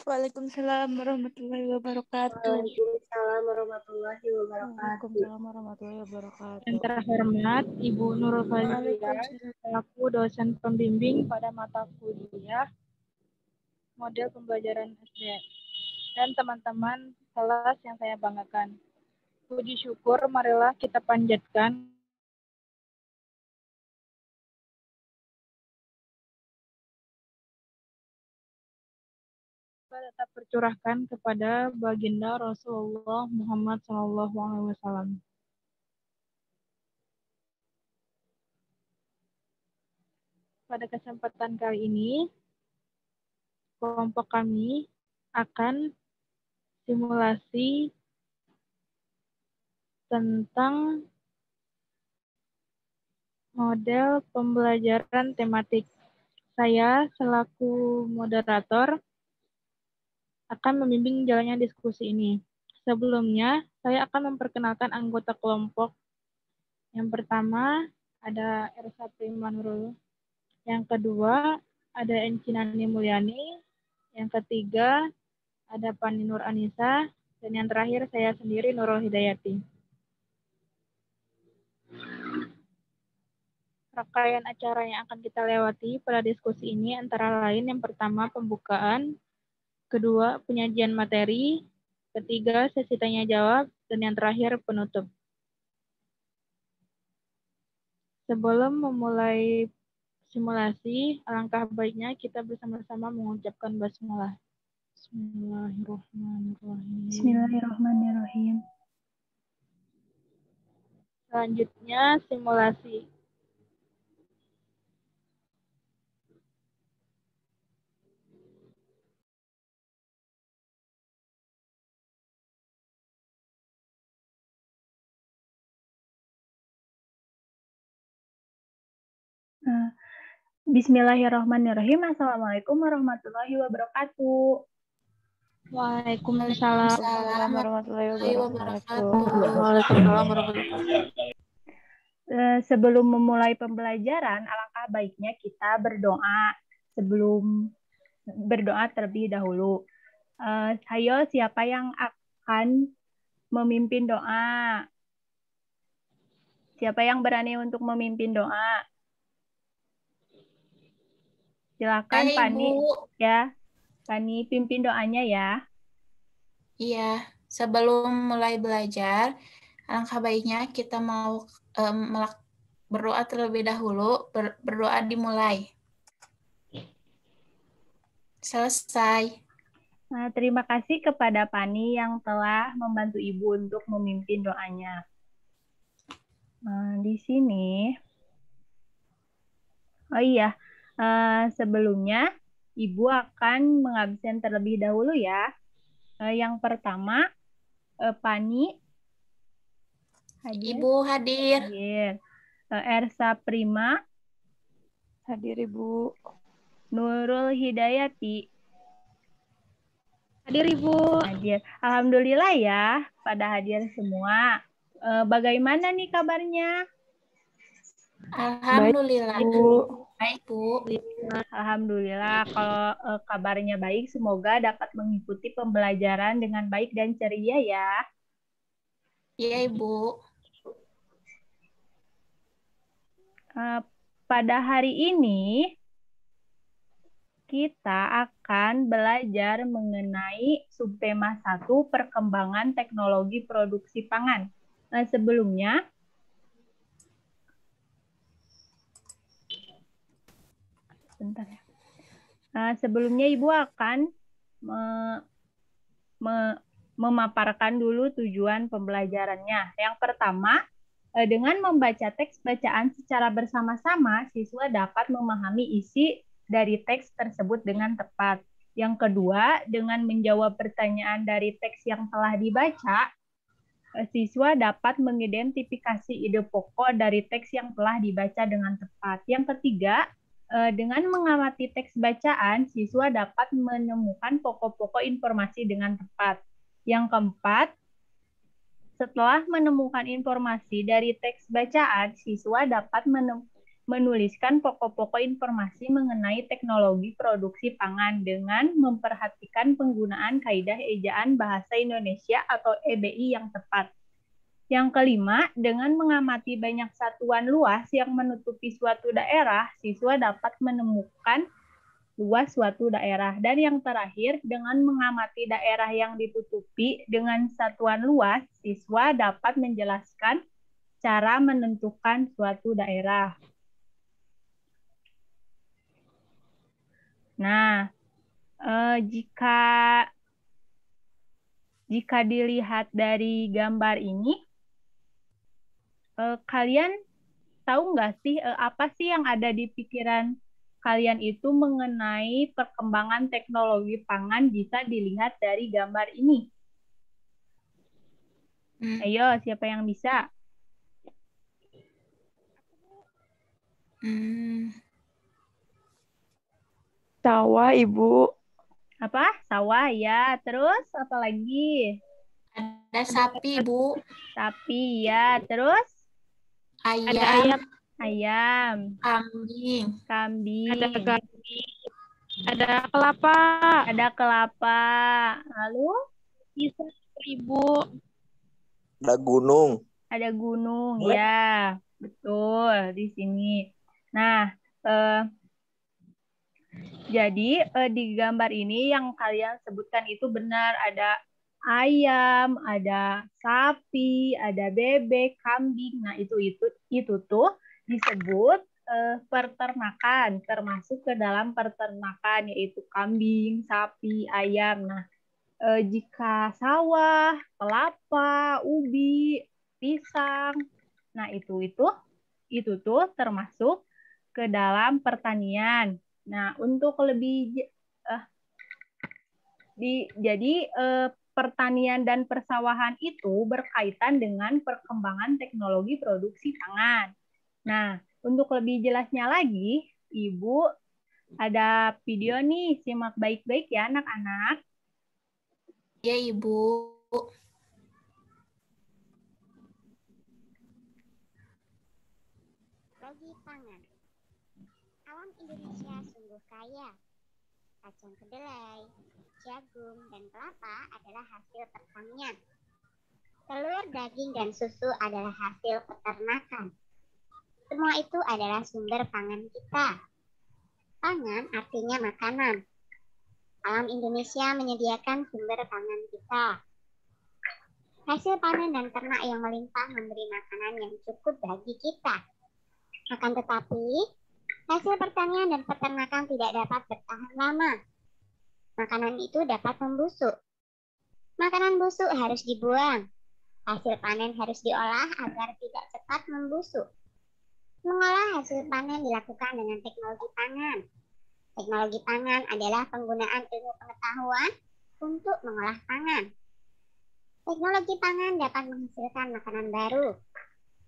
Waalaikumsalam warahmatullahi wabarakatuh. Waalaikumsalam warahmatullahi wabarakatuh. Waalaikumsalam warahmatullahi wabarakatuh. Yang terhormat Ibu Nurul Fazliah, selaku dosen pembimbing pada mata kuliah model pembelajaran SD, dan teman-teman kelas yang saya banggakan. Puji syukur marilah kita panjatkan tetap tercurahkan kepada baginda Rasulullah Muhammad SAW. Pada kesempatan kali ini, kelompok kami akan simulasi tentang model pembelajaran tematik. Saya selaku moderator akan membimbing jalannya diskusi ini. Sebelumnya, saya akan memperkenalkan anggota kelompok. Yang pertama, ada Ersa Prima Nurul. Yang kedua, ada Encinani Mulyani. Yang ketiga, ada Pani Nur Anissa. Dan yang terakhir, saya sendiri, Nurul Hidayati. Rangkaian acara yang akan kita lewati pada diskusi ini antara lain yang pertama, pembukaan. Kedua, penyajian materi. Ketiga, sesi tanya jawab. Dan yang terakhir, penutup. Sebelum memulai simulasi, alangkah baiknya kita bersama-sama mengucapkan basmalah. Bismillahirrahmanirrahim. Bismillahirrahmanirrahim. Selanjutnya, simulasi. Bismillahirrahmanirrahim. Assalamualaikum warahmatullahi wabarakatuh. Waalaikumsalam warahmatullahi wabarakatuh. Waalaikumsalam warahmatullahi wabarakatuh. Sebelum memulai pembelajaran, alangkah baiknya kita berdoa sebelum berdoa terlebih dahulu. Ayo, siapa yang akan memimpin doa? Siapa yang berani untuk memimpin doa? Silakan Pani, ya. Pani pimpin doanya ya. Iya, sebelum mulai belajar, alangkah baiknya kita mau berdoa terlebih dahulu. Berdoa dimulai. Selesai. Nah, terima kasih kepada Pani yang telah membantu Ibu untuk memimpin doanya. Di sini, oh iya, sebelumnya Ibu akan mengabsen terlebih dahulu ya. Yang pertama, Pani. Hadir. Ibu hadir. Ersa Prima. Hadir Ibu. Nurul Hidayati. Hadir Ibu. Hadir. Alhamdulillah ya, pada hadir semua. Bagaimana nih kabarnya? Alhamdulillah. Baik, Bu. Alhamdulillah, kalau kabarnya baik, semoga dapat mengikuti pembelajaran dengan baik dan ceria ya. Iya, Ibu. Pada hari ini, kita akan belajar mengenai subtema 1, perkembangan teknologi produksi pangan. Sebelumnya, sebelumnya Ibu akan memaparkan dulu tujuan pembelajarannya. Yang pertama, dengan membaca teks bacaan secara bersama-sama, siswa dapat memahami isi dari teks tersebut dengan tepat. Yang kedua, dengan menjawab pertanyaan dari teks yang telah dibaca, siswa dapat mengidentifikasi ide pokok dari teks yang telah dibaca dengan tepat. Yang ketiga, dengan mengamati teks bacaan, siswa dapat menemukan pokok-pokok informasi dengan tepat. Yang keempat, setelah menemukan informasi dari teks bacaan, siswa dapat menuliskan pokok-pokok informasi mengenai teknologi produksi pangan dengan memperhatikan penggunaan kaidah ejaan bahasa Indonesia atau EBI yang tepat. Yang kelima, dengan mengamati banyak satuan luas yang menutupi suatu daerah, siswa dapat menemukan luas suatu daerah. Dan yang terakhir, dengan mengamati daerah yang ditutupi dengan satuan luas, siswa dapat menjelaskan cara menentukan suatu daerah. Nah, jika dilihat dari gambar ini, kalian tahu nggak sih apa sih yang ada di pikiran kalian itu mengenai perkembangan teknologi pangan jika dilihat dari gambar ini? Ayo, siapa yang bisa? Sawah, Ibu. Apa? Sawah, ya. Terus apa lagi? Ada sapi, Bu. Sapi, ya. Terus? Ayam. Ayam. Kambing. Kambing. Ada kambing. Ada kelapa. Ada kelapa. Lalu? Bisa, Ibu. Ada gunung. Ada gunung, ya. Betul, di sini. Nah, jadi di gambar ini yang kalian sebutkan itu benar. Ada ayam, ada sapi, ada bebek, kambing. Nah, itu tuh disebut peternakan, termasuk ke dalam peternakan, yaitu kambing, sapi, ayam. Nah, jika sawah, kelapa, ubi, pisang, nah itu tuh termasuk ke dalam pertanian. Nah, untuk lebih jadi pertanian dan persawahan itu berkaitan dengan perkembangan teknologi produksi pangan. Nah, untuk lebih jelasnya lagi, Ibu ada video nih, simak baik-baik ya anak-anak. Ya, Ibu. Teknologi pangan. Alam Indonesia sungguh kaya. Kacang kedelai, jagung, dan kelapa adalah hasil pertanian. Telur, daging, dan susu adalah hasil peternakan. Semua itu adalah sumber pangan kita. Pangan artinya makanan. Alam Indonesia menyediakan sumber pangan kita. Hasil panen dan ternak yang melimpah memberi makanan yang cukup bagi kita. Akan tetapi, hasil pertanian dan peternakan tidak dapat bertahan lama. Makanan itu dapat membusuk. Makanan busuk harus dibuang. Hasil panen harus diolah agar tidak cepat membusuk. Mengolah hasil panen dilakukan dengan teknologi pangan. Teknologi pangan adalah penggunaan ilmu pengetahuan untuk mengolah pangan. Teknologi pangan dapat menghasilkan makanan baru.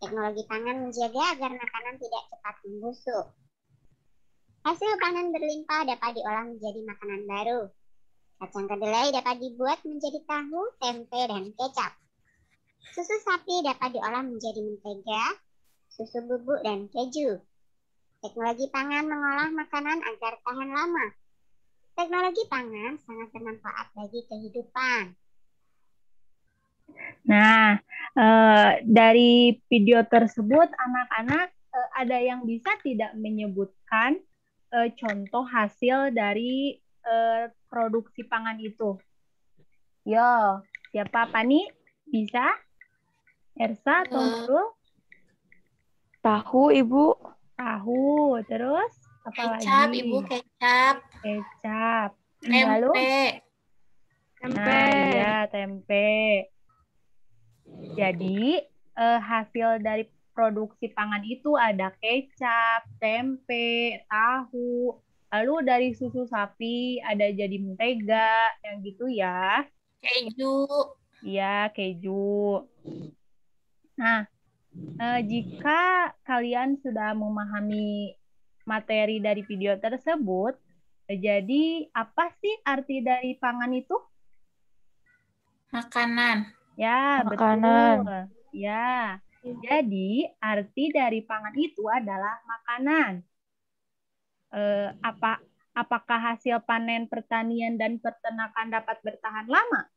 Teknologi pangan menjaga agar makanan tidak cepat membusuk. Hasil panen berlimpah dapat diolah menjadi makanan baru. Kacang kedelai dapat dibuat menjadi tahu, tempe, dan kecap. Susu sapi dapat diolah menjadi mentega, susu bubuk, dan keju. Teknologi pangan mengolah makanan agar tahan lama. Teknologi pangan sangat bermanfaat bagi kehidupan. Nah, dari video tersebut, anak-anak ada yang bisa tidak menyebutkan contoh hasil dari produksi pangan itu? Yo, siapa Pani? Bisa? Ersa atau Nurul? Tahu, Ibu. Tahu. Terus apa Kecap, lagi? Ibu, kecap. Kecap. Tempe. Nah, iya, tempe. Jadi, hasil dari produksi pangan itu ada kecap, tempe, tahu, lalu dari susu sapi ada jadi mentega, yang gitu ya. Keju. Iya, keju. Nah, jika kalian sudah memahami materi dari video tersebut, jadi apa sih arti dari pangan itu? Makanan. Ya, Makanan. betul. Ya. Jadi, arti dari pangan itu adalah makanan. Apakah hasil panen pertanian dan peternakan dapat bertahan lama?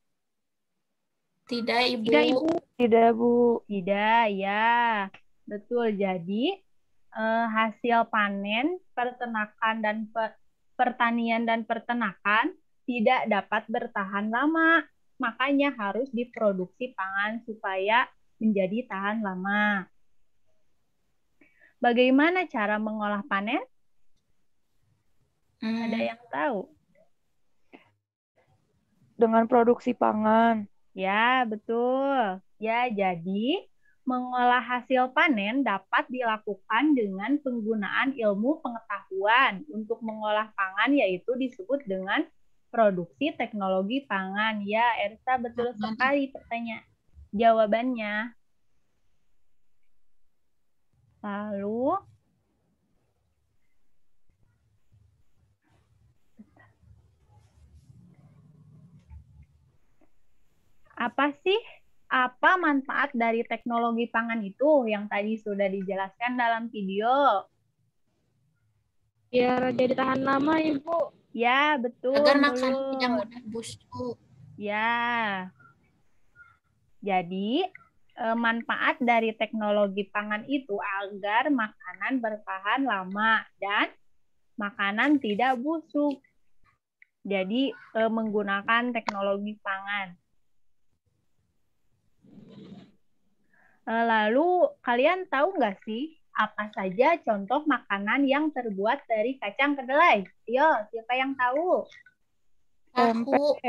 Tidak, Ibu. Tidak, Ibu. Tidak, Bu. Tidak, ya. Betul. Jadi, hasil panen peternakan dan pertanian dan peternakan tidak dapat bertahan lama. Makanya harus diproduksi pangan supaya menjadi tahan lama. Bagaimana cara mengolah panen? Ada yang tahu? Dengan produksi pangan. Ya, betul. Ya, jadi mengolah hasil panen dapat dilakukan dengan penggunaan ilmu pengetahuan untuk mengolah pangan, yaitu disebut dengan produksi teknologi pangan. Ya, Ersa, betul sekali pertanyaan jawabannya. Lalu, apa manfaat dari teknologi pangan itu yang tadi sudah dijelaskan dalam video? Biar jadi tahan lama, Ibu. Ya, betul. Agar makanan Lulus. tidak mudah busuk. Ya. Jadi, manfaat dari teknologi pangan itu agar makanan bertahan lama dan makanan tidak busuk. Jadi, menggunakan teknologi pangan. Lalu, kalian tahu nggak sih apa saja contoh makanan yang terbuat dari kacang kedelai? Ayo, siapa yang tahu? Tahu,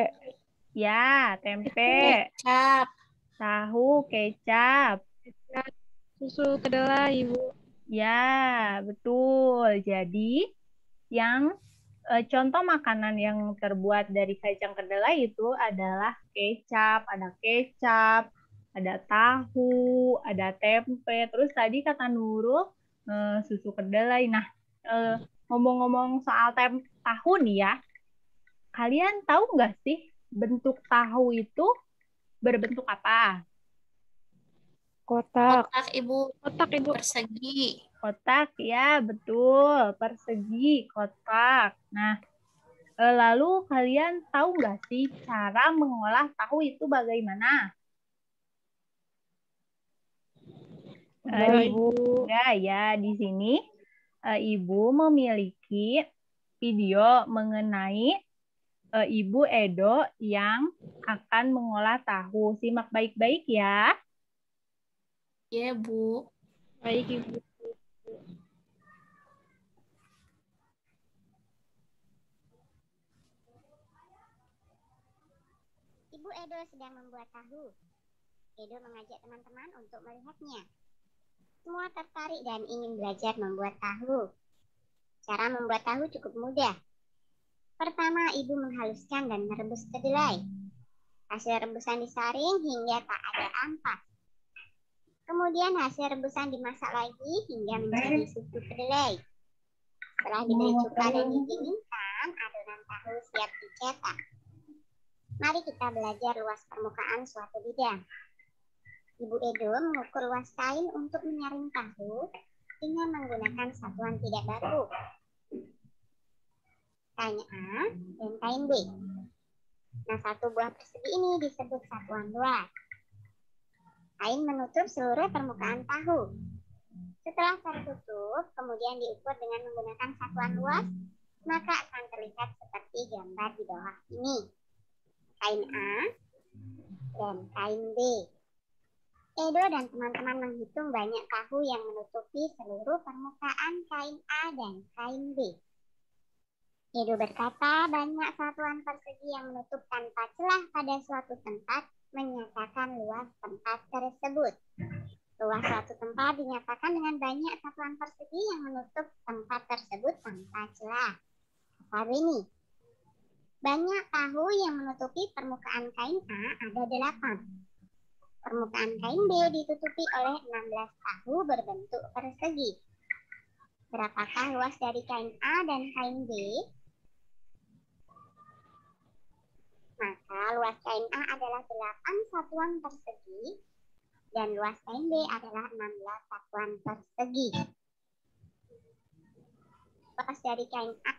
Ya, tempe, kecap, tahu, kecap. Susu kedelai, Ibu. Ya, betul. Jadi, yang contoh makanan yang terbuat dari kacang kedelai itu adalah kecap, ada tahu, ada tempe. Terus tadi kata Nurul, susu kedelai. Nah, ngomong-ngomong soal tahu nih ya, kalian tahu nggak sih bentuk tahu itu berbentuk apa? Kotak. kotak, Ibu. Kotak, Ibu. Persegi. Kotak, ya betul. Persegi, kotak. Nah, lalu kalian tahu nggak sih cara mengolah tahu itu bagaimana? Ibu. Enggak ya, di sini Ibu memiliki video mengenai Ibu Edo yang akan mengolah tahu. Simak baik-baik ya. Ya, Bu. Baik, Ibu. Ibu Edo sedang membuat tahu. Edo mengajak teman-teman untuk melihatnya. Semua tertarik dan ingin belajar membuat tahu. Cara membuat tahu cukup mudah. Pertama, ibu menghaluskan dan merebus kedelai. Hasil rebusan disaring hingga tak ada ampas. Kemudian hasil rebusan dimasak lagi hingga menjadi susu kedelai. Setelah diberi cuka dan didinginkan, adonan tahu siap dicetak. Mari kita belajar luas permukaan suatu bidang. Ibu Edo mengukur luas kain untuk menyaring tahu dengan menggunakan satuan tidak baku. Kain A dan kain B. Nah, satu buah persegi ini disebut satuan luas. Kain menutup seluruh permukaan tahu. Setelah tertutup, kemudian diukur dengan menggunakan satuan luas, maka akan terlihat seperti gambar di bawah ini. Kain A dan kain B. Edo dan teman-teman menghitung banyak tahu yang menutupi seluruh permukaan kain A dan kain B. Edo berkata banyak satuan persegi yang menutup tanpa celah pada suatu tempat menyatakan luas tempat tersebut. Luas suatu tempat dinyatakan dengan banyak satuan persegi yang menutup tempat tersebut tanpa celah. Kata ini, banyak tahu yang menutupi permukaan kain A ada 8. Permukaan kain B ditutupi oleh 16 tahu berbentuk persegi. Berapakah luas dari kain A dan kain B? Maka luas kain A adalah 8 satuan persegi dan luas kain B adalah 16 satuan persegi. Luas dari kain A,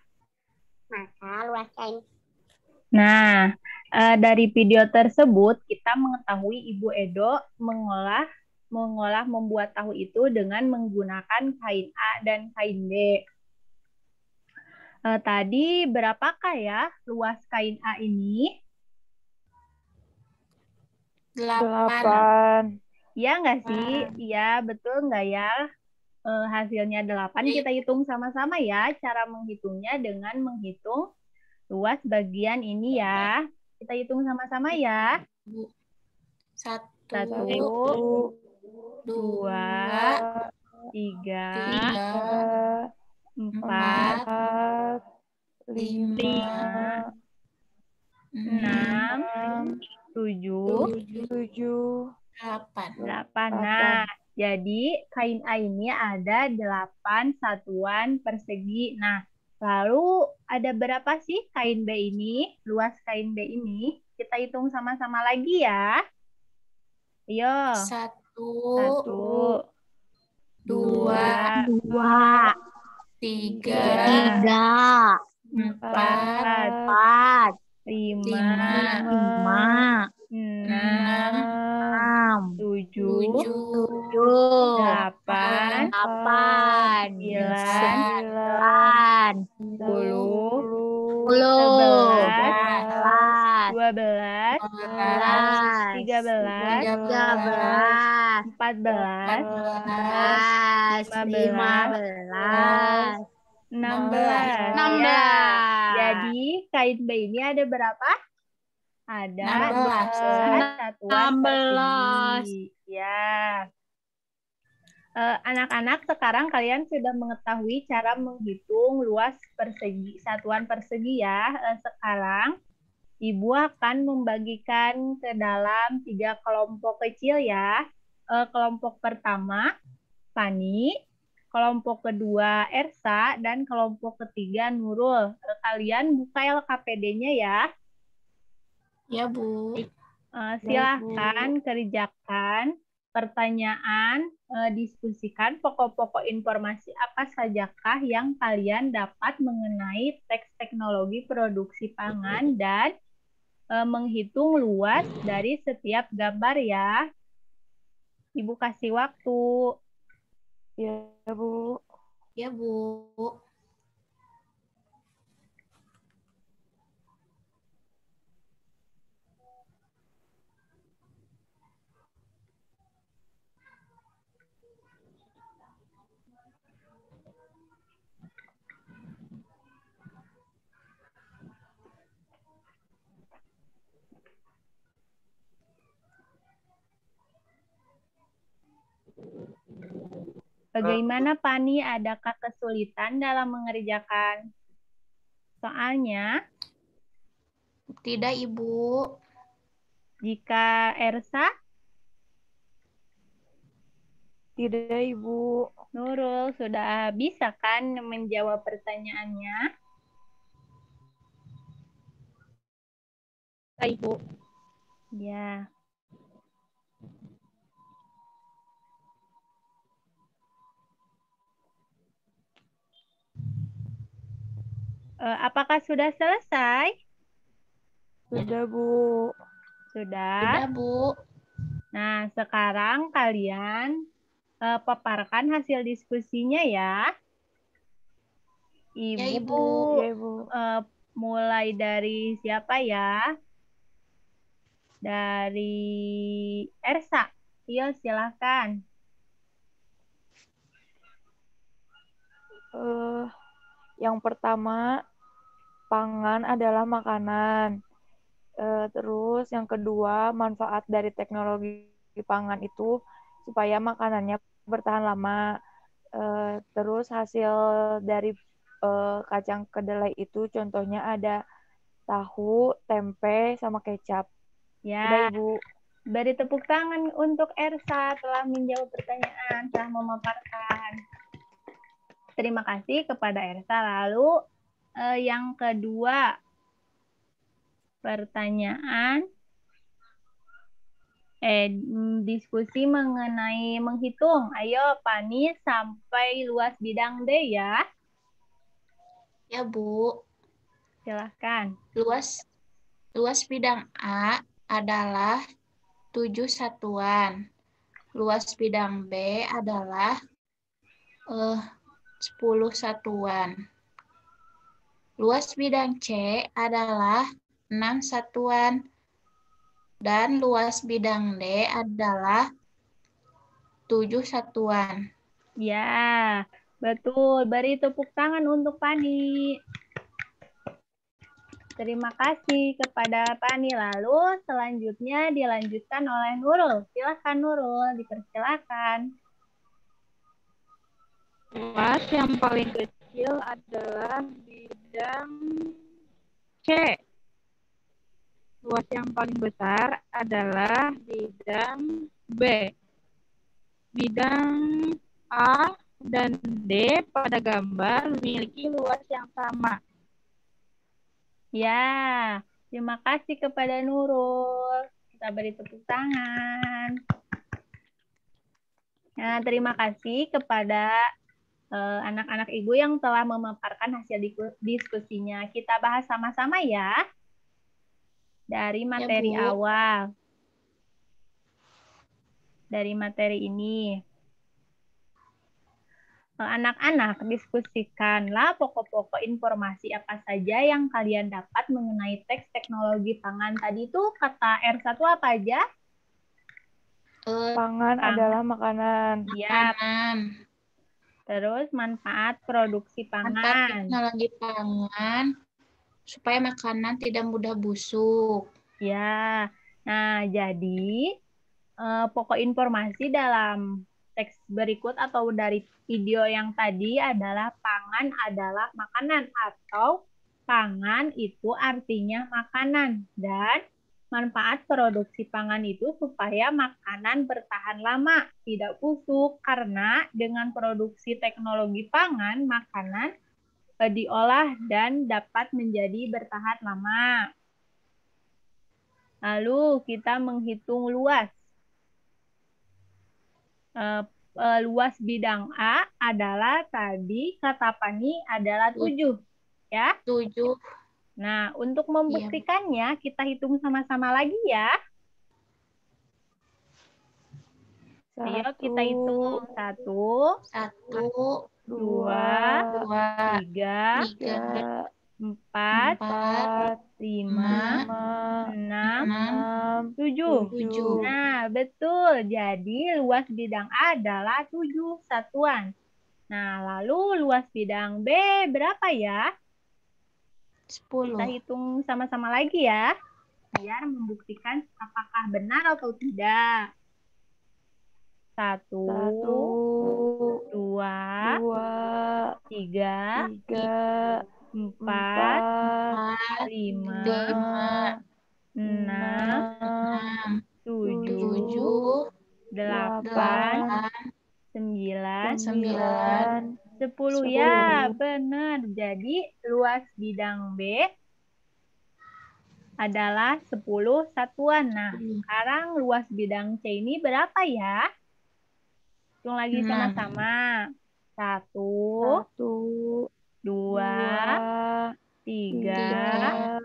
maka luas kain. Nah, dari video tersebut kita mengetahui Ibu Edo mengolah membuat tahu itu dengan menggunakan kain A dan kain B. Tadi berapakah ya luas kain A ini? 8. 8. Iya nggak sih? Iya, betul nggak ya? Hasilnya 8. Kita hitung sama-sama ya. Cara menghitungnya dengan menghitung luas bagian ini ya. Kita hitung sama-sama ya. 1, 1, 2, 2, 3, 3, 4, 4, 5, 6, 7, 7, 8. 8. Nah, jadi kain A ini ada 8 satuan persegi. Nah, lalu ada berapa sih kain B ini? Luas kain B ini? Kita hitung sama-sama lagi ya. Ayo. 1, 1, 2, 3, 4, 5, 5, 6, 7, 8, 9, 10, 11, 12, 13, 14, 15, 16. Ya. Jadi kain B ini ada berapa? Ada 12 satuan persegi. Ya. Anak-anak, sekarang kalian sudah mengetahui cara menghitung luas persegi, satuan persegi ya. Sekarang Ibu akan membagikan ke dalam 3 kelompok kecil ya. Kelompok pertama, Fani. Kelompok kedua, Ersa. Dan kelompok ketiga, Nurul. Kalian buka LKPD-nya ya. Ya, Bu. Silahkan kerjakan pertanyaan, diskusikan pokok-pokok informasi apa sajakah yang kalian dapat mengenai teks teknologi produksi pangan dan menghitung luas dari setiap gambar ya. Ibu kasih waktu. Ya, Bu. Ya, Bu. Bagaimana Pani? Adakah kesulitan dalam mengerjakan soalnya? Tidak, Ibu. Jika Ersa, Tidak, Ibu. Nurul, sudah bisa kan menjawab pertanyaannya? Ibu. Ya. Apakah sudah selesai? Sudah, Bu. Sudah. Sudah, Bu. Nah, sekarang kalian paparkan hasil diskusinya ya. Ya, Ibu, Ibu. Ya, Ibu. mulai dari siapa ya? Dari Ersa. Iya, silakan. Yang pertama, pangan adalah makanan. Terus yang kedua, manfaat dari teknologi pangan itu supaya makanannya bertahan lama. Terus hasil dari kacang kedelai itu contohnya ada tahu, tempe, sama kecap. Ya, Udah, Ibu. beri tepuk tangan untuk Ersa telah menjawab pertanyaan, telah memaparkan. Terima kasih kepada Ersa. Lalu yang kedua, pertanyaan diskusi mengenai menghitung. Ayo, Pani sampai luas bidang D ya. Ya, Bu. Silahkan. Luas bidang A adalah 7 satuan. Luas bidang B adalah 10 satuan. Luas bidang C adalah 6 satuan. Dan luas bidang D adalah 7 satuan. Ya, betul. Beri tepuk tangan untuk Pani. Terima kasih kepada Pani. Lalu selanjutnya dilanjutkan oleh Nurul. Silakan Nurul, dipersilakan. Luas yang paling kecil adalah bidang C. Luas yang paling besar adalah bidang B. Bidang A dan D pada gambar memiliki luas yang sama. Ya, terima kasih kepada Nurul. Kita beri tepuk tangan. Nah, terima kasih kepada anak-anak Ibu yang telah memaparkan hasil diskusinya. Kita bahas sama-sama ya. Dari materi Ya, Bu. awal. Dari materi ini. Anak-anak, diskusikanlah pokok-pokok informasi apa saja yang kalian dapat mengenai teks teknologi pangan. Tadi itu kata R1 apa aja? Pangan adalah makanan. Ya. Makanan. Terus manfaat produksi Manfaat pangan. teknologi pangan supaya makanan tidak mudah busuk. Ya. Nah, jadi pokok informasi dalam teks berikut atau dari video yang tadi adalah pangan adalah makanan atau pangan itu artinya makanan dan manfaat produksi pangan itu supaya makanan bertahan lama, tidak busuk karena dengan produksi teknologi pangan makanan diolah dan dapat menjadi bertahan lama. Lalu kita menghitung luas. Luas bidang A adalah tadi kata Pani adalah 7. Ya? 7. Nah, untuk membuktikannya kita hitung sama-sama lagi ya. Ayo kita hitung. 1, 1, 2, 3, 4, 5, 6, 7. Nah, betul. Jadi luas bidang A adalah 7 satuan. Nah, lalu luas bidang B berapa ya? 10. Kita hitung sama-sama lagi ya. Biar membuktikan apakah benar atau tidak. 1, 2, 3, 4, 5, 6, 7, 8, 9, 10. Ya, benar. Jadi luas bidang B adalah 10 satuan. Nah, sekarang luas bidang C ini berapa ya? Hitung lagi sama-sama. 1, 2, 3,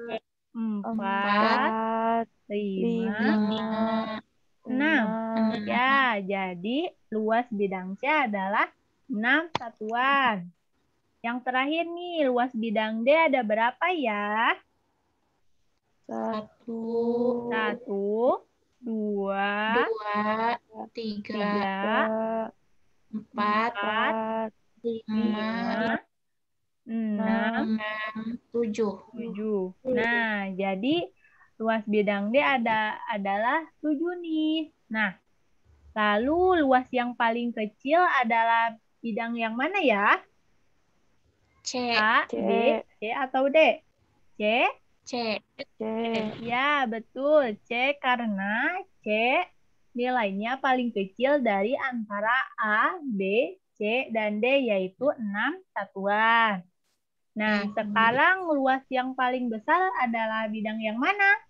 4, 5, 6. Ya, jadi luas bidang C adalah 6 satuan. Yang terakhir nih, luas bidang D ada berapa ya? 1, 2, 3, 4, 5, 6, 7. Nah, jadi luas bidang D adalah 7 nih. Nah, lalu luas yang paling kecil adalah bidang yang mana ya? C. A, B, C atau D? C? C. Ya, betul. C karena C nilainya paling kecil dari antara A, B, C, dan D, yaitu 6 satuan. Nah, sekarang luas yang paling besar adalah bidang yang mana?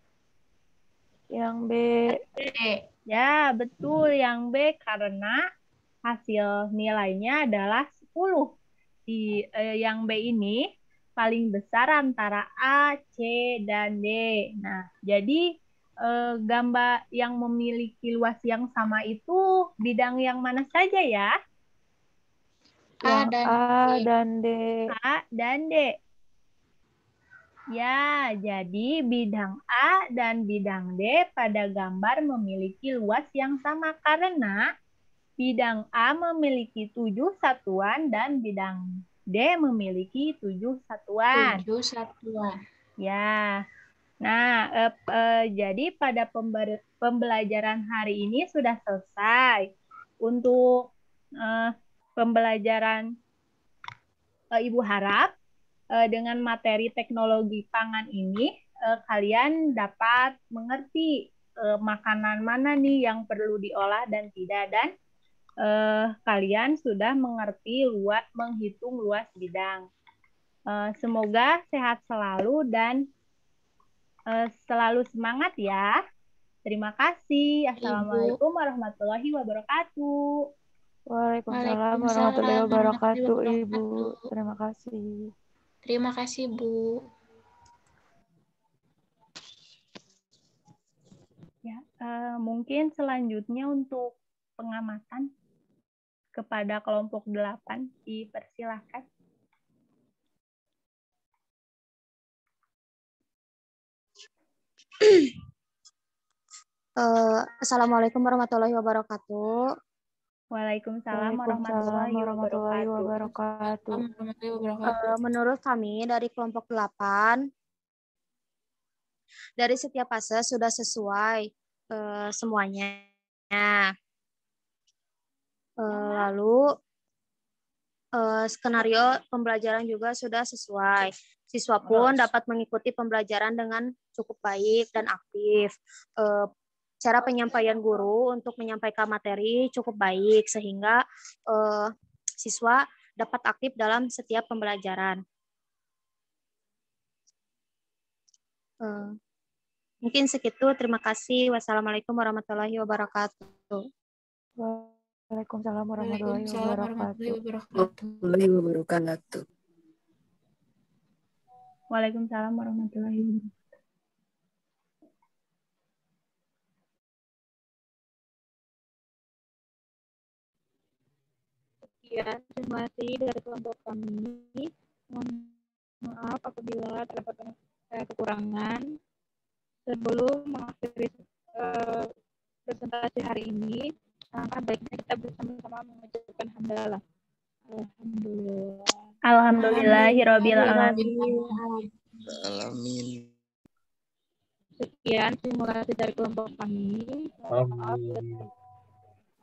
Yang B. Ya, betul yang B karena hasil nilainya adalah 10. Yang B ini paling besar antara A, C, dan D. Nah, jadi gambar yang memiliki luas yang sama itu bidang yang mana saja ya? A Yang dan A D. dan D. A dan D. Ya, jadi bidang A dan bidang D pada gambar memiliki luas yang sama karena bidang A memiliki 7 satuan dan bidang D memiliki 7 satuan. 7 satuan. Ya, nah jadi pada pembelajaran hari ini sudah selesai. Untuk pembelajaran Ibu harap dengan materi teknologi pangan ini kalian dapat mengerti makanan mana nih yang perlu diolah dan tidak, dan kalian sudah mengerti menghitung luas bidang. Semoga sehat selalu dan selalu semangat ya. Terima kasih. Assalamualaikum warahmatullahi wabarakatuh. Waalaikumsalam warahmatullahi wabarakatuh, Ibu. Terima kasih. Terima kasih, Bu. Ya, mungkin selanjutnya untuk pengamatan kepada kelompok 8 dipersilakan. Assalamualaikum warahmatullahi wabarakatuh. Waalaikumsalam Waalaikumsalam warahmatullahi wabarakatuh. Menurut kami dari kelompok 8, dari setiap fase sudah sesuai semuanya. Lalu skenario pembelajaran juga sudah sesuai. Siswa pun dapat mengikuti pembelajaran dengan cukup baik dan aktif. Cara penyampaian guru untuk menyampaikan materi cukup baik sehingga siswa dapat aktif dalam setiap pembelajaran. Mungkin segitu. Terima kasih. Wassalamualaikum warahmatullahi wabarakatuh. Waalaikumsalam warahmatullahi wabarakatuh. Waalaikumsalam warahmatullahi wabarakatuh. Sekian, terima kasih dari kelompok kami. Mohon maaf apabila terdapat kekurangan. Sebelum mengakhiri presentasi hari ini, baiknya kita bersama-sama mengucapkan hamdalah. Alhamdulillahirabbil alamin. Sekian, terima kasih dari kelompok kami. Mohon maaf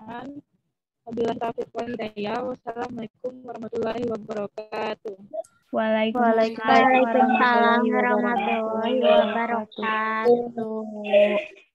dan wabillahi taufiq wal hidayah. Wassalamualaikum warahmatullahi wabarakatuh. Waalaikumsalam warahmatullahi wabarakatuh.